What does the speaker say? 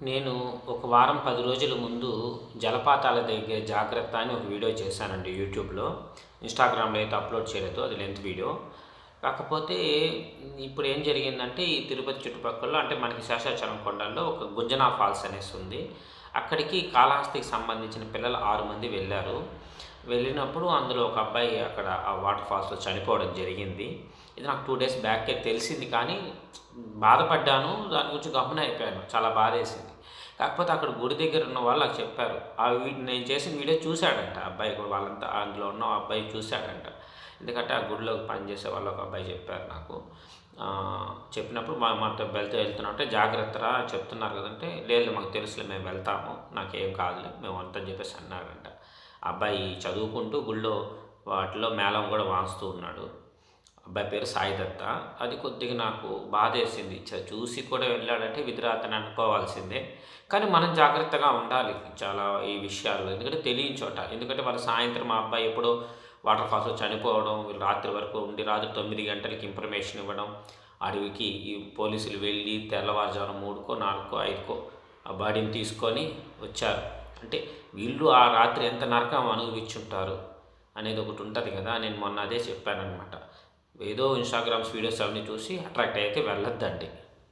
నేను ఒక వారం 10 రోజుల ముందు జలపాతాల దగ్గర జాగ్రత్త అని ఒక వీడియో చేశానండి యూట్యూబ్‌లో. ఇన్‌స్టాగ్రామ్‌లో అయితే అప్‌లోడ్ చేయలేదు. అది లెంత్ వీడియో. కాకపోతే ఇప్పుడు ఏం జరిగిందంటే ఈ తిరుపతి చుట్టుపక్కల అంటే మనకి శేషాచలం కొండల్లో ఒక గుంజనా ఫాల్స్ అనేసి ఉంది. అక్కడికి కాళహస్తికి సంబంధించిన పిల్లలు 6 మంది వెళ్లారు. వెళ్ళినప్పుడు అందులో ఒక అబ్బాయి అక్కడ ఆ వాటర్ ఫాల్స్‌లో చనిపోవడం జరిగింది. ఇది నాకు 2 డేస్ బ్యాకే తెలిసింది కానీ బాధపడ్డాను. దాని గురించి గమ్మున అయిపోయాను. చాలా బాధేసింది. కాకపోతే అక్కడ గుడి దగ్గర ఉన్న వాళ్ళు నాకు చెప్పారు. నేను చేసిన వీడియో చూసాడంట ఆ అబ్బాయి కూడా వాళ్ళంతా అందులో ఉన్న ఆ అబ్బాయి చూసాడంట. ఎందుకంటే ఆ గుడిలో పనిచేసే వాళ్ళు ఒక అబ్బాయి చెప్పారు నాకు. చెప్పినప్పుడు మాతో వెళ్తున్నట్టే జాగ్రత్తరా చెప్తున్నారు కదంటే, లేదు మాకు తెలుసులే మేము వెళ్తాము. నాకేం కాదులే మేము అని చెప్పేసి అన్నాడంట. ఆ అబ్బాయి చదువుకుంటూ గుళ్ళో వాటిలో మేళం కూడా వాయిస్తూ ఉన్నాడు. అబ్బాయి పేరు సాయి దత్త. అది కొద్దిగా నాకు బాధేసింది. చూసి కూడా వెళ్ళాడంటే విధిరాతని అనుకోవాల్సిందే. కానీ మనం జాగ్రత్తగా ఉండాలి చాలా ఈ విషయాల్లో. ఎందుకంటే తెలియని చోట. ఎందుకంటే వాళ్ళు సాయంత్రం మా అబ్బాయి ఎప్పుడో వాటర్ ఫాల్స్‌లో చనిపోవడం, వీళ్ళు రాత్రి వరకు ఉండి రాత్రి 9 గంటలకి ఇన్ఫర్మేషన్ ఇవ్వడం, అడవికి ఈ పోలీసులు వెళ్ళి తెల్లవారుజామున 3కో, 4కో, 5కో ఆ బాడీని తీసుకొని వచ్చారు. అంటే వీళ్ళు ఆ రాత్రి ఎంత నరకం అనుభవించుంటారు అనేది ఒకటి ఉంటది కదా! నేను మొన్న అదే చెప్పాననమాట. ఏదో ఇన్‌స్టాగ్రామ్స్ వీడియోస్ అవన్నీ చూసి అట్రాక్ట్ అయితే వెళ్ళొద్దండి.